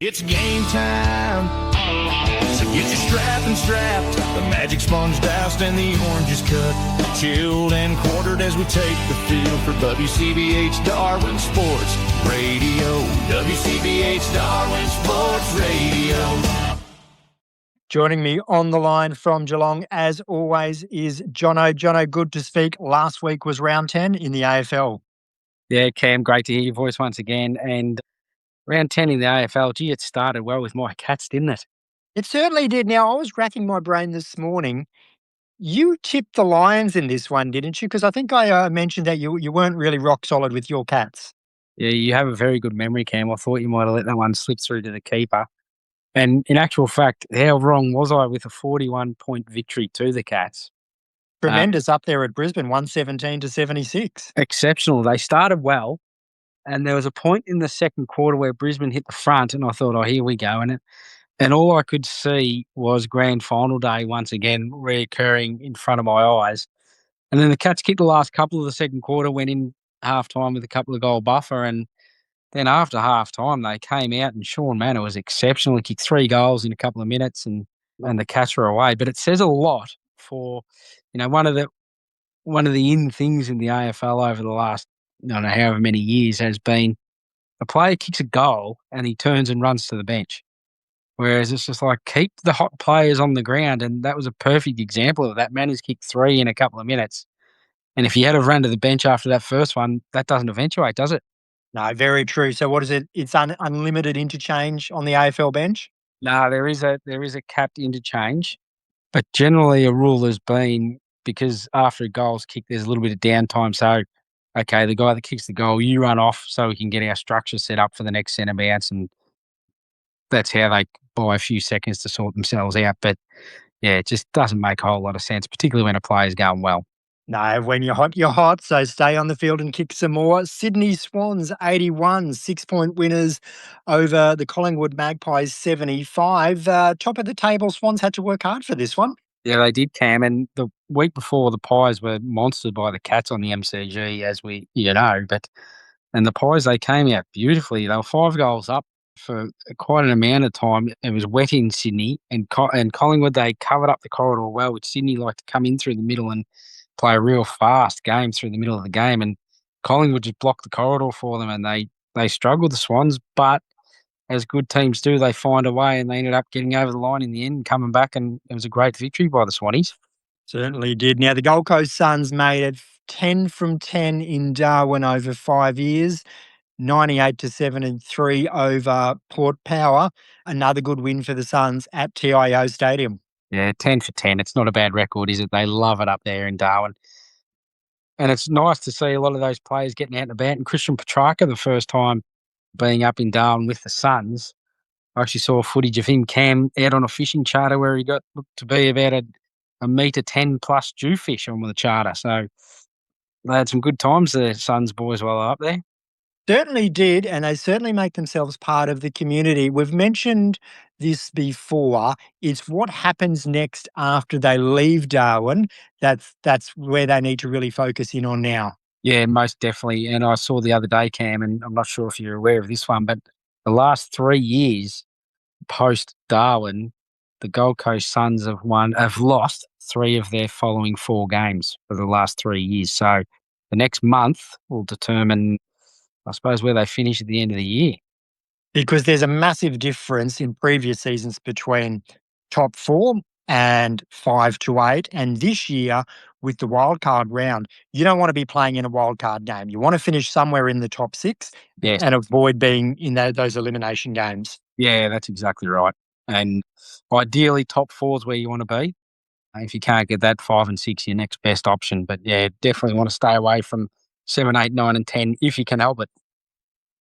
It's game time, so get your strap and strapped. The magic sponge doused and the oranges cut, chilled and quartered as we take the field for WCBH Darwin Sports Radio. WCBH Darwin Sports Radio. Joining me on the line from Geelong, as always, is Jono. Jono, good to speak. Last week was round 10 in the AFL. Yeah, Cam, great to hear your voice once again. And round 10 in the AFL, gee, it started well with my Cats, didn't it? It certainly did. Now, I was racking my brain this morning. You tipped the Lions in this one, didn't you? Because I think I mentioned that you weren't really rock solid with your Cats. Yeah, you have a very good memory, Cam. I thought you might have let that one slip through to the keeper. And in actual fact, how wrong was I with a 41-point victory to the Cats? Tremendous up there at Brisbane, 117-76. Exceptional. They started well, and there was a point in the second quarter where Brisbane hit the front, and I thought, oh, here we go. And all I could see was grand final day once again reoccurring in front of my eyes. And then the Cats kicked the last couple of the second quarter, went in half-time with a couple of goal buffer, and then after half-time they came out and Sean Manor was exceptional. He kicked 3 goals in a couple of minutes and the Cats were away. But it says a lot for, one of the in things in the AFL over the last, I don't know, however many years has been a player kicks a goal and he turns and runs to the bench. Whereas it's just like, keep the hot players on the ground. And that was a perfect example of that. Manor's kicked 3 in a couple of minutes. And if he had have run to the bench after that first one, that doesn't eventuate, does it? No, very true. So what is it? It's unlimited interchange on the AFL bench? No, there is a capped interchange. But generally a rule has been, because after a goal's kicked, there's a little bit of downtime. So, okay, the guy that kicks the goal, you run off so we can get our structure set up for the next centre bounce. And that's how they buy a few seconds to sort themselves out. But, yeah, it just doesn't make a whole lot of sense, particularly when a player's going well. No, when you're hot, you're hot. So stay on the field and kick some more. Sydney Swans, 81, 6-point winners over the Collingwood Magpies, 75. Top of the table, Swans had to work hard for this one. Yeah, they did, Cam. And the week before, the Pies were monstered by the Cats on the MCG, as and the Pies, they came out beautifully. They were 5 goals up for quite an amount of time. It was wet in Sydney, and Collingwood, they covered up the corridor well, which Sydney liked to come in through the middle and play a real fast game through the middle of the game. And Collingwood just blocked the corridor for them, and they struggled, the Swans, but as good teams do, they find a way, and they ended up getting over the line in the end and coming back, and it was a great victory by the Swannies. Certainly did. Now, the Gold Coast Suns made it 10 from 10 in Darwin over 5 years, 98-73 over Port Power. Another good win for the Suns at TIO Stadium. Yeah, 10 for 10. It's not a bad record, is it? They love it up there in Darwin. And it's nice to see a lot of those players getting out and about. And Christian Petrarca, the first time being up in Darwin with the Suns, I actually saw footage of him, Cam, out on a fishing charter where he got to be about a metre 10 plus jewfish on the charter. So they had some good times, the Suns boys, while up there. Certainly did, and they certainly make themselves part of the community. We've mentioned this before. It's what happens next after they leave Darwin. That's where they need to really focus in on now. Yeah, most definitely. And I saw the other day, Cam, and I'm not sure if you're aware of this one, but the last 3 years post-Darwin, the Gold Coast Suns have lost 3 of their following 4 games for the last 3 years. So the next month will determine, I suppose, where they finish at the end of the year. Because there's a massive difference in previous seasons between top 4 and 5 to 8. And this year, with the wildcard round, you don't want to be playing in a wildcard game. You want to finish somewhere in the top 6 and avoid being in those elimination games. Yeah, that's exactly right. And ideally, top 4 is where you want to be. If you can't get that, 5 and 6, your next best option. But yeah, definitely want to stay away from 7, 8, 9 and 10 if you can help it.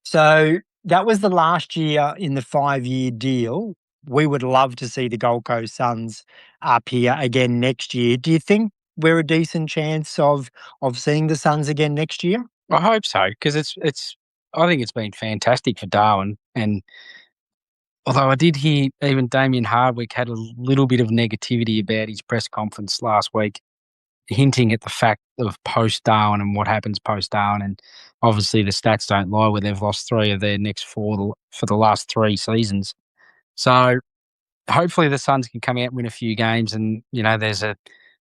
So that was the last year in the 5-year deal. We would love to see the Gold Coast Suns up here again next year. Do you think we're a decent chance of seeing the Suns again next year? I hope so, because I think it's been fantastic for Darwin. And although I did hear even Damien Hardwick had a little bit of negativity about his press conference last week, hinting at the fact of post-Darwin and what happens post-Darwin. And obviously the stats don't lie where they've lost 3 of their next 4 for the last 3 seasons. So hopefully the Suns can come out and win a few games and, there's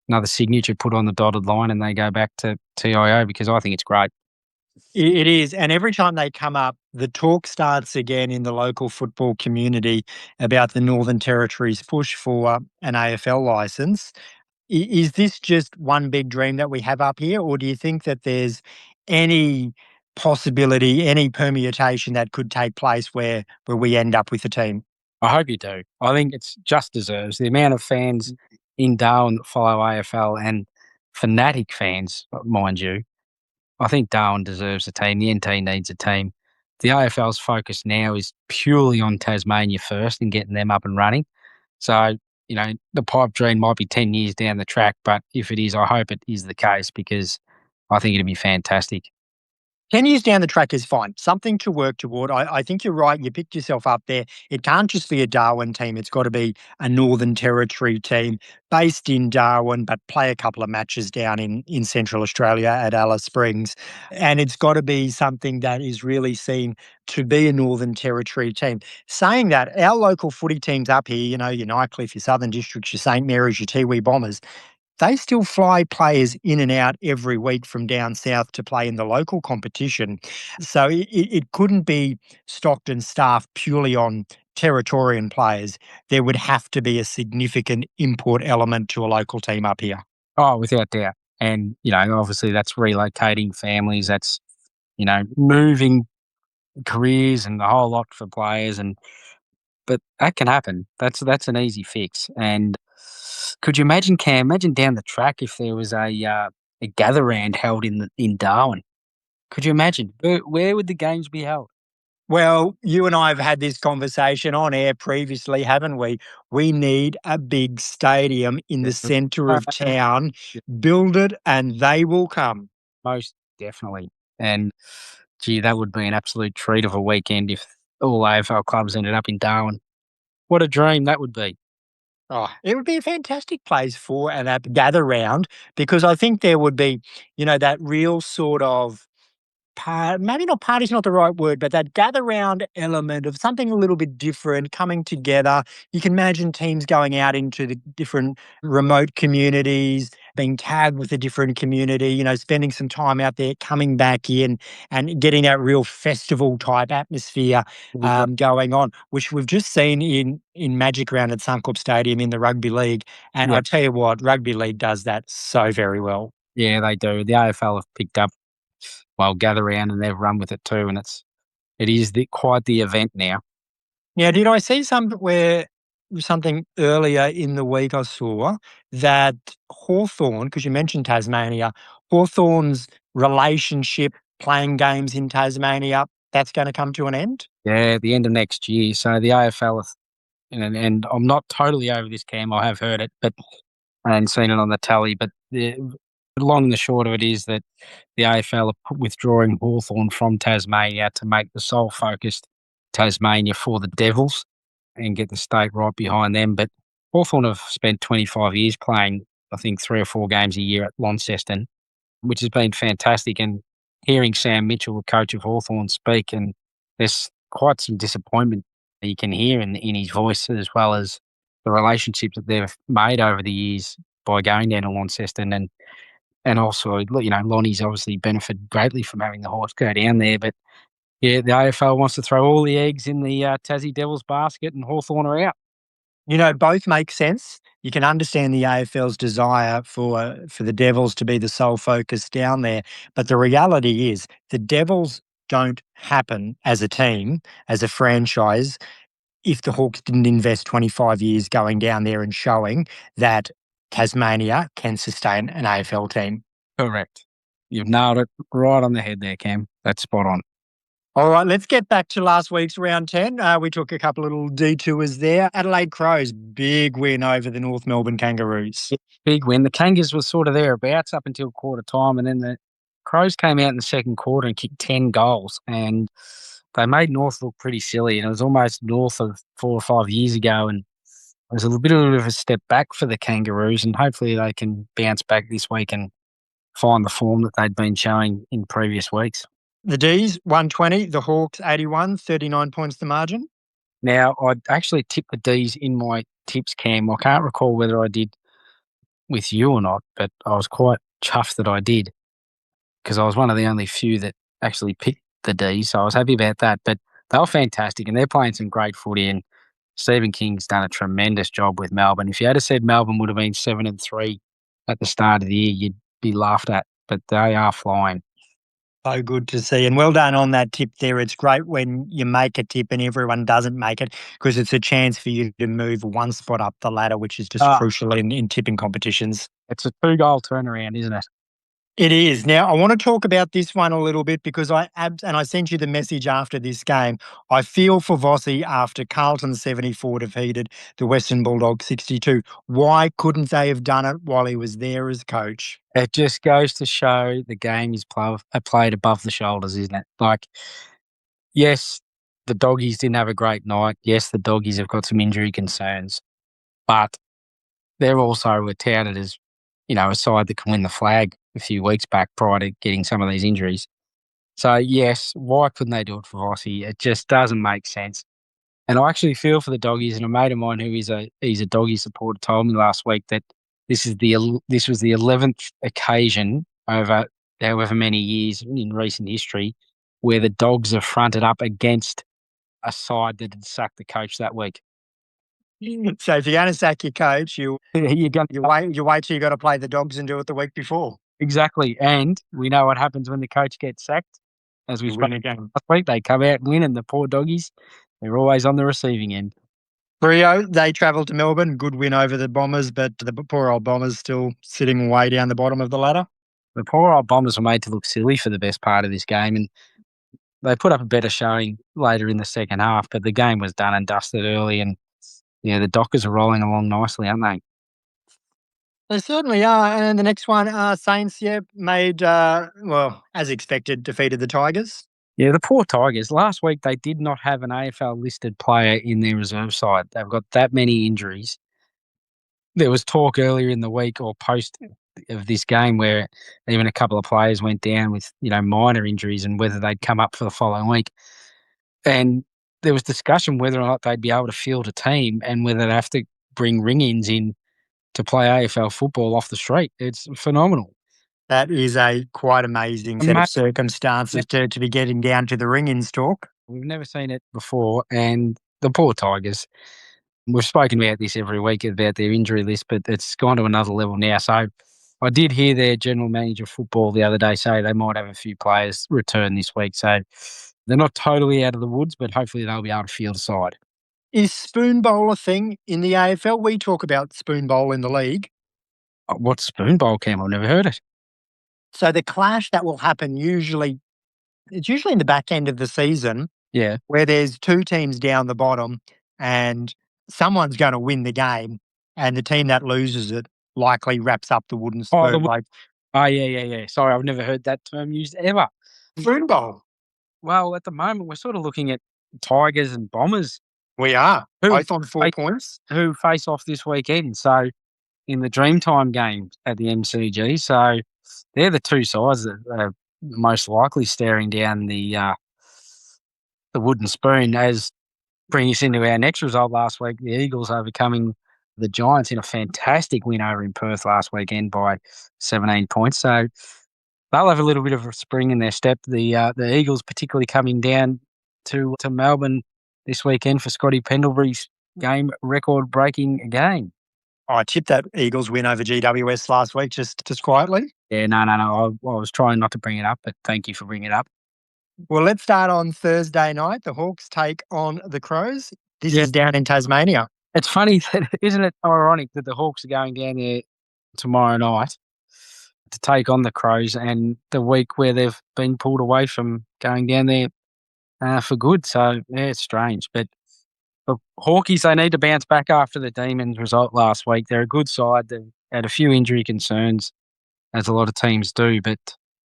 another signature put on the dotted line and they go back to TIO because I think it's great. It is. And every time they come up, the talk starts again in the local football community about the Northern Territory's push for an AFL licence. Is this just one big dream that we have up here, or do you think that there's any possibility, any permutation that could take place where we end up with a team? I hope you do. I think it's just deserves. The amount of fans in Darwin that follow AFL and fanatic fans, mind you, I think Darwin deserves a team. The NT needs a team. The AFL's focus now is purely on Tasmania first and getting them up and running. So, the pipe dream might be 10 years down the track, but if it is, I hope it is the case because I think it'd be fantastic. 10 years down the track is fine. Something to work toward. I think you're right. You picked yourself up there. It can't just be a Darwin team. It's got to be a Northern Territory team based in Darwin, but play a couple of matches down in Central Australia at Alice Springs. And it's got to be something that is really seen to be a Northern Territory team. Saying that, our local footy teams up here, your Nightcliff, your Southern Districts, your St Mary's, your Tiwi Bombers, they still fly players in and out every week from down south to play in the local competition. So it couldn't be stocked and staffed purely on Territorian players. There would have to be a significant import element to a local team up here. Oh, without doubt. And, obviously that's relocating families, that's, moving careers and a whole lot for players. But that can happen. That's an easy fix. And could you imagine, Cam? Imagine down the track if there was a gather round held in Darwin. Could you imagine? Where would the games be held? Well, you and I have had this conversation on air previously, haven't we? We need a big stadium in the centre of town. Build it and they will come. Most definitely. And gee, that would be an absolute treat of a weekend if all AFL clubs ended up in Darwin. What a dream that would be. Oh, it would be a fantastic place for an app gather round because I think there would be, that real sort of maybe not party's not the right word, but that gather round element of something a little bit different coming together. You can imagine teams going out into the different remote communities, being tagged with a different community, spending some time out there, coming back in and getting that real festival type atmosphere going on, which we've just seen in Magic Round at Suncorp Stadium in the rugby league. And I tell you what, rugby league does that so very well. Yeah, they do. The AFL have picked up gather round and they've run with it too, and it is quite the event now. Now, did I see something earlier in the week I saw that Hawthorn, because you mentioned Tasmania, Hawthorn's relationship playing games in Tasmania, that's going to come to an end? Yeah, the end of next year. So the AFL, and I'm not totally over this, Cam. I have heard it, and seen it on the tally. But the long and the short of it is that the AFL are withdrawing Hawthorn from Tasmania to make the sole focused Tasmania for the Devils and get the state right behind them. But Hawthorn have spent 25 years playing, I think, 3 or 4 games a year at Launceston, which has been fantastic. And hearing Sam Mitchell, the coach of Hawthorn, speak, and there's quite some disappointment you can hear in his voice, as well as the relationships that they've made over the years by going down to Launceston. And also, Lonnie's obviously benefited greatly from having the horse go down there. But yeah, the AFL wants to throw all the eggs in the Tassie Devils basket, and Hawthorn are out. Both make sense. You can understand the AFL's desire for the Devils to be the sole focus down there. But the reality is the Devils don't happen as a team, as a franchise, if the Hawks didn't invest 25 years going down there and showing that Tasmania can sustain an AFL team. Correct. You've nailed it right on the head there, Cam. That's spot on. All right, let's get back to last week's round 10. We took a couple of little detours there. Adelaide Crows, big win over the North Melbourne Kangaroos. Big win. The Kangas were sort of thereabouts up until quarter time, and then the Crows came out in the second quarter and kicked 10 goals, and they made North look pretty silly, and it was almost North of 4 or 5 years ago, and was a little bit of a step back for the Kangaroos, and hopefully they can bounce back this week and find the form that they'd been showing in previous weeks. The D's, 120. The Hawks, 81. 39 points the margin. Now, I'd actually tipped the D's in my tips, Cam. I can't recall whether I did with you or not, but I was quite chuffed that I did because I was one of the only few that actually picked the D's, so I was happy about that. But they were fantastic, and they're playing some great footy, and Stephen King's done a tremendous job with Melbourne. If you had said Melbourne would have been 7-3 at the start of the year, you'd be laughed at, but they are flying. So good to see. And well done on that tip there. It's great when you make a tip and everyone doesn't make it because it's a chance for you to move one spot up the ladder, which is just crucial in tipping competitions. It's a 2-goal turnaround, isn't it? It is. Now, I want to talk about this one a little bit because I sent you the message after this game. I feel for Vossi after Carlton 74 defeated the Western Bulldogs 62. Why couldn't they have done it while he was there as coach? It just goes to show the game is played above the shoulders, isn't it? Like, yes, the Doggies didn't have a great night. Yes, the Doggies have got some injury concerns, but they're also touted as, a side that can win the flag a few weeks back prior to getting some of these injuries. So, yes, why couldn't they do it for Vossi? It just doesn't make sense. And I actually feel for the Doggies, and a mate of mine who is he's a Doggy supporter told me last week that this was the 11th occasion over however many years in recent history where the Dogs have fronted up against a side that had sacked the coach that week. So if you're going to sack your coach, you You're going wait till you got to play the Dogs and do it the week before. Exactly. And we know what happens when the coach gets sacked. As we spoke again. last week, they come out and win, and the poor Doggies, they're always on the receiving end. Freo, they travelled to Melbourne. Good win over the Bombers, but the poor old Bombers still sitting way down the bottom of the ladder. The poor old Bombers were made to look silly for the best part of this game, and they put up a better showing later in the second half, but the game was done and dusted early, and the Dockers are rolling along nicely, aren't they? They certainly are. And the next one, Saints, made, as expected, defeated the Tigers. Yeah, the poor Tigers. Last week, they did not have an AFL-listed player in their reserve side. They've got that many injuries. There was talk earlier in the week or post of this game where even a couple of players went down with, minor injuries and whether they'd come up for the following week. And there was discussion whether or not they'd be able to field a team and whether they'd have to bring ring-ins in to play AFL football off the street. It's phenomenal. That is a quite amazing set of circumstances to be getting down to the ring-ins talk. We've never seen it before, and the poor Tigers. We've spoken about this every week about their injury list, but it's gone to another level now. So I did hear their general manager of football the other day say they might have a few players return this week. So they're not totally out of the woods, but hopefully they'll be able to field a side. Is spoon bowl a thing in the AFL? We talk about spoon bowl in the league. What's spoon bowl, Cam? I've never heard it. So the clash that will happen it's usually in the back end of the season. Yeah. Where there's two teams down the bottom and someone's going to win the game and the team that loses it likely wraps up the wooden spoon. Yeah. Sorry, I've never heard that term used ever. Spoon bowl. Well, at the moment, we're sort of looking at Tigers and Bombers. We are. Both on 4 points. Who face off this weekend. So in the Dreamtime game at the MCG. So they're the two sides that are most likely staring down the wooden spoon. As bring us into our next result last week, the Eagles overcoming the Giants in a fantastic win over in Perth last weekend by 17 points. So they'll have a little bit of a spring in their step. The Eagles particularly coming down to Melbourne this weekend for Scotty Pendlebury's record-breaking game. I tipped that Eagles win over GWS last week just quietly. Yeah, no. I was trying not to bring it up, but thank you for bringing it up. Well, let's start on Thursday night. The Hawks take on the Crows. This is down in Tasmania. It's funny, isn't it ironic that the Hawks are going down there tomorrow night to take on the Crows and the week where they've been pulled away from going down there for good. So, yeah, it's strange. But the Hawkies, they need to bounce back after the Demons result last week. They're a good side. They've had a few injury concerns, as a lot of teams do. But,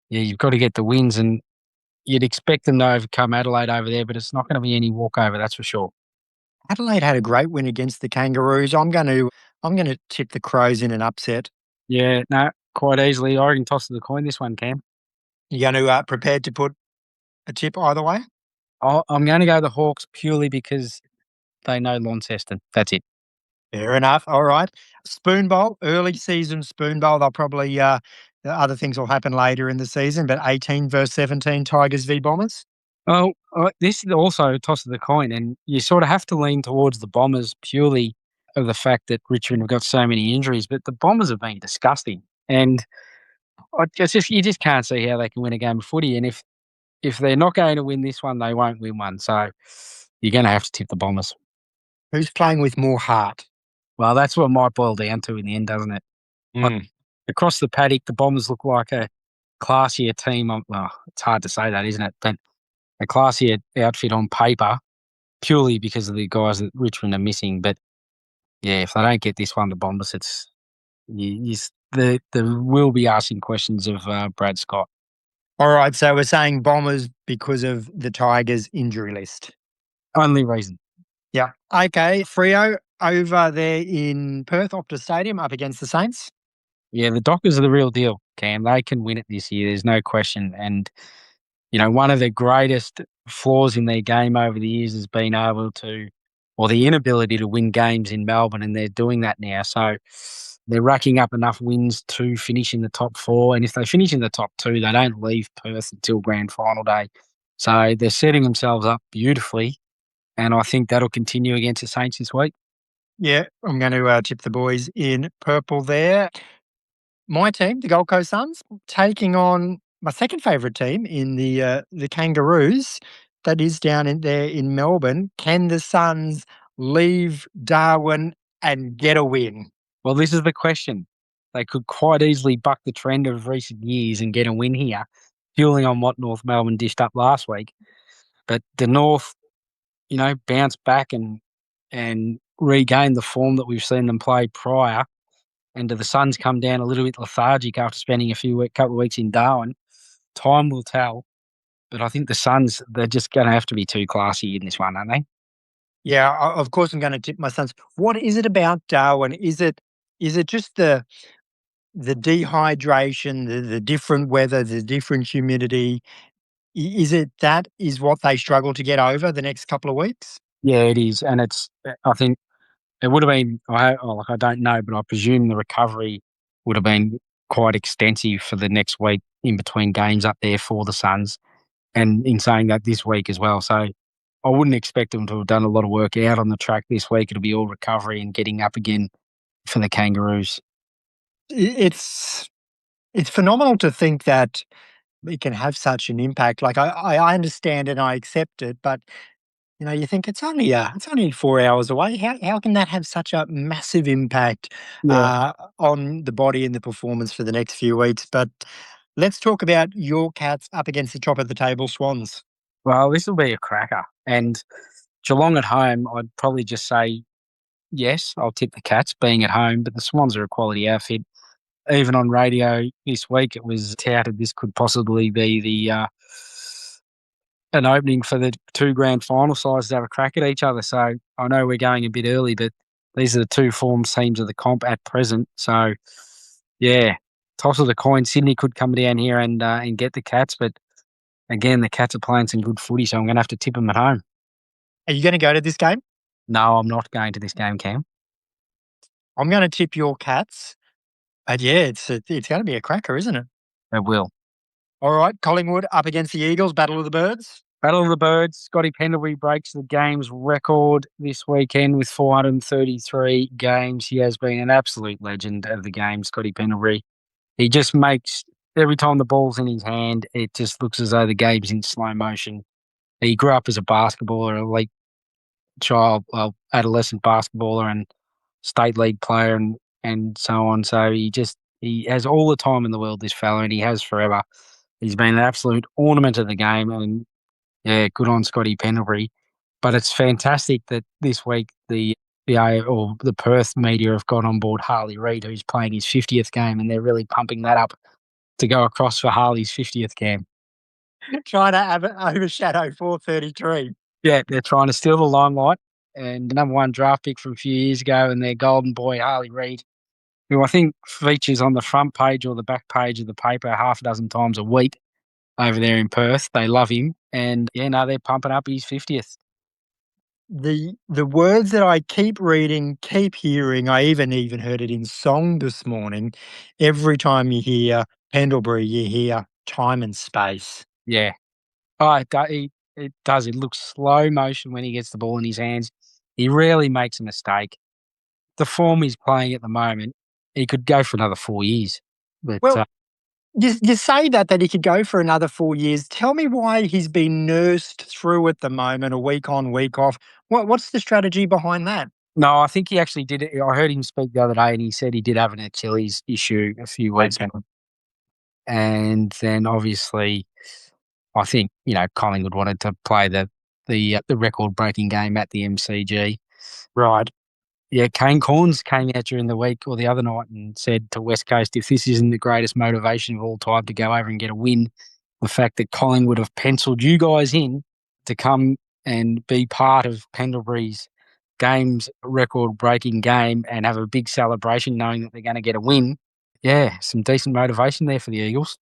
yeah, you've got to get the wins, and you'd expect them to overcome Adelaide over there, but it's not going to be any walkover, that's for sure. Adelaide had a great win against the Kangaroos. I'm going to tip the Crows in an upset. Yeah, no, quite easily. I reckon toss of the coin this one, Cam. You going to prepared to put a tip either way? I'm going to go the Hawks purely because they know Launceston. That's it. Fair enough. All right. Spoon Bowl, early season Spoon Bowl. They'll probably the other things will happen later in the season, but 18 versus 17 Tigers v Bombers. Well, this is also a toss of the coin, and you sort of have to lean towards the Bombers purely of the fact that Richmond have got so many injuries, but the Bombers have been disgusting. And you just can't see how they can win a game of footy. And if they're not going to win this one, they won't win one. So you're going to have to tip the Bombers. Who's playing with more heart? Well, that's what it might boil down to in the end, doesn't it? Like, across the paddock, the Bombers look like a classier team. Well, it's hard to say that, isn't it? But a classier outfit on paper, purely because of the guys that Richmond are missing. But yeah, if they don't get this one, the Bombers, they will be asking questions of Brad Scott. All right, so we're saying Bombers because of the Tigers injury list. Only reason. Yeah. Okay, Freo over there in Perth, Optus Stadium, up against the Saints. Yeah, the Dockers are the real deal, Cam. They can win it this year. There's no question. And, one of the greatest flaws in their game over the years has been able to, or the inability to win games in Melbourne, and they're doing that now. So they're racking up enough wins to finish in the top 4. And if they finish in the top 2, they don't leave Perth until grand final day. So they're setting themselves up beautifully. And I think that'll continue against the Saints this week. Yeah, I'm going to tip the boys in purple there. My team, the Gold Coast Suns, taking on my second favourite team in the Kangaroos. That is down in there in Melbourne. Can the Suns leave Darwin and get a win? Well, this is the question. They could quite easily buck the trend of recent years and get a win here, fueling on what North Melbourne dished up last week. But the North, bounced back and regained the form that we've seen them play prior. And do the Suns come down a little bit lethargic after spending couple of weeks in Darwin? Time will tell. But I think the Suns, they're just going to have to be too classy in this one, aren't they? Yeah, of course I'm going to tip my Suns. What is it about Darwin? Is it just the dehydration, the different weather, the different humidity? Is it that is what they struggle to get over the next couple of weeks? Yeah, it is. And I think it would have been, I don't know, but I presume the recovery would have been quite extensive for the next week in between games up there for the Suns. And in saying that, this week as well. So I wouldn't expect them to have done a lot of work out on the track this week. It'll be all recovery and getting up again for the Kangaroos. It's phenomenal to think that it can have such an impact. Like I understand and I accept it, but you think it's only 4 hours away. How can that have such a massive impact on the body and the performance for the next few weeks? But let's talk about your Cats up against the top of the table Swans. Well, this will be a cracker. And Geelong at home, I'd probably just say, yes, I'll tip the Cats being at home, but the Swans are a quality outfit. Even on radio this week, it was touted this could possibly be an opening for the 2 grand final sides to have a crack at each other. So I know we're going a bit early, but these are the 2 form teams of the comp at present. So, yeah, toss of the coin. Sydney could come down here and get the Cats, but again, the Cats are playing some good footy, so I'm going to have to tip them at home. Are you going to go to this game? No, I'm not going to this game, Cam. I'm going to tip your Cats. But yeah, it's going to be a cracker, isn't it? It will. All right, Collingwood up against the Eagles, Battle of the Birds. Battle of the Birds. Scotty Pendlebury breaks the games record this weekend with 433 games. He has been an absolute legend of the game, Scotty Pendlebury. He just makes, every time the ball's in his hand, it just looks as though the game's in slow motion. He grew up as a basketballer, a late child, adolescent basketballer and state league player and so on. So he has all the time in the world, this fella, and he has forever. He's been an absolute ornament of the game, and yeah, good on Scotty Pendlebury. But it's fantastic that this week the Perth media have got on board Harley Reid, who's playing his 50th game, and they're really pumping that up to go across for Harley's 50th game. Trying to overshadow 433. Yeah, they're trying to steal the limelight, and the number 1 draft pick from a few years ago, and their golden boy, Harley Reid, who I think features on the front page or the back page of the paper half a dozen times a week over there in Perth. They love him. And, they're pumping up his 50th. The words that I keep reading, keep hearing, I even heard it in song this morning. Every time you hear Pendlebury, you hear time and space. Yeah. Oh, it does. It looks slow motion when he gets the ball in his hands. He rarely makes a mistake. The form he's playing at the moment, he could go for another 4 years. But Well, you say that he could go for another 4 years. Tell me why he's been nursed through at the moment, a week on, week off. What's the strategy behind that? no, I think he actually did it. I heard him speak the other day, and he said he did have an Achilles issue a few weeks ago. And then obviously, I think Collingwood wanted to play the record-breaking game at the MCG. Right. Yeah, Kane Corns came out during the week or the other night and said to West Coast, if this isn't the greatest motivation of all time to go over and get a win, the fact that Collingwood have penciled you guys in to come and be part of Pendlebury's game's record-breaking game and have a big celebration knowing that they're going to get a win, some decent motivation there for the Eagles.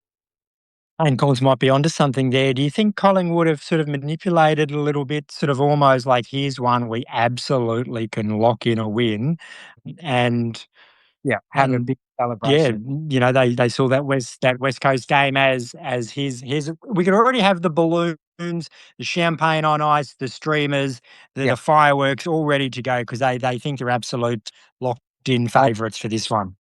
And Collins might be onto something there. Do you think Collingwood have sort of manipulated a little bit, sort of almost like, here's one we absolutely can lock in a win, and have a big celebration. they saw that West Coast game as his. We could already have the balloons, the champagne on ice, the streamers, the fireworks all ready to go because they think they're absolute locked in favourites for this one.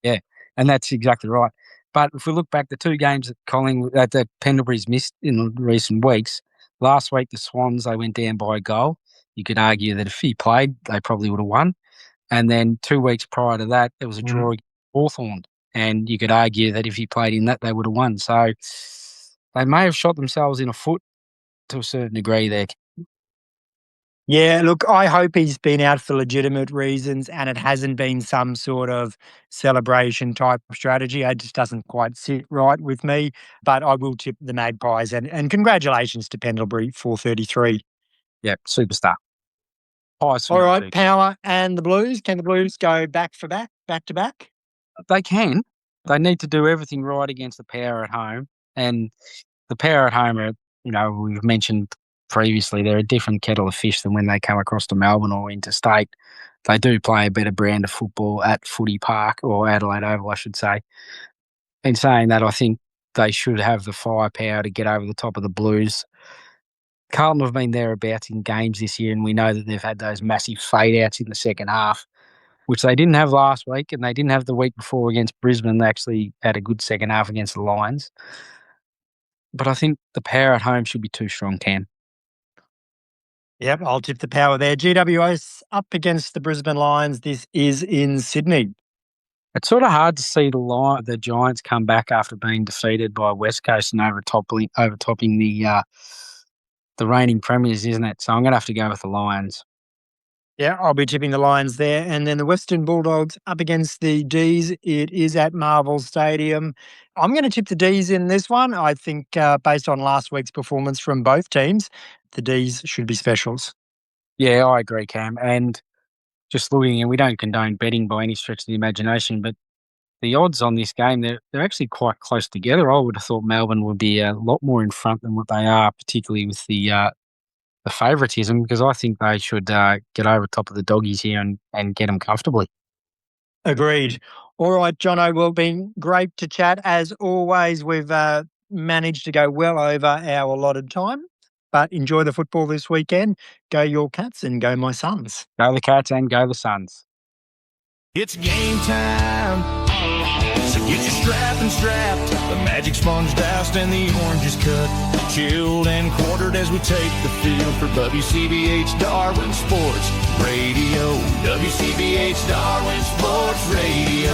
Yeah, and that's exactly right. But if we look back, the 2 games that Pendlebury's missed in recent weeks, last week the Swans, they went down by a goal. You could argue that if he played, they probably would have won. And then 2 weeks prior to that, there was a draw against Hawthorn. And you could argue that if he played in that, they would have won. So they may have shot themselves in the foot to a certain degree there. Yeah, look, I hope he's been out for legitimate reasons and it hasn't been some sort of celebration type strategy. It just doesn't quite sit right with me. But I will tip the Magpies and congratulations to Pendlebury, 433. Yeah, superstar. All right, Power and the Blues. Can the Blues go back to back? They can. They need to do everything right against the Power at home. And the Power at home are, we've mentioned previously, they're a different kettle of fish than when they come across to Melbourne or interstate. They do play a better brand of football at Footy Park, or Adelaide Oval, I should say. In saying that, I think they should have the firepower to get over the top of the Blues. Carlton have been thereabouts in games this year, and we know that they've had those massive fade-outs in the second half, which they didn't have last week, and they didn't have the week before against Brisbane. They actually had a good second half against the Lions. But I think the Power at home should be too strong, Cam. Yep, I'll tip the Power there. GWS up against the Brisbane Lions. This is in Sydney. It's sort of hard to see the Giants come back after being defeated by West Coast and overtopping the reigning premiers, isn't it? So I'm going to have to go with the Lions. Yeah, I'll be tipping the Lions there. And then the Western Bulldogs up against the D's. It is at Marvel Stadium. I'm going to tip the D's in this one. I think based on last week's performance from both teams, the D's should be specials. Yeah, I agree, Cam. And just looking, and we don't condone betting by any stretch of the imagination, but the odds on this game, they're actually quite close together. I would have thought Melbourne would be a lot more in front than what they are, particularly with the favouritism, because I think they should get over top of the doggies here and get them comfortably. Agreed. All right, Jono, well, been great to chat. As always, we've managed to go well over our allotted time, but enjoy the football this weekend. Go your Cats and go my Suns. Go the Cats and go the Suns. It's game time. So get your strap and strapped. The magic sponge doused and the oranges cut. Chilled and quartered as we take the field for WCBH Darwin Sports Radio. WCBH Darwin Sports Radio.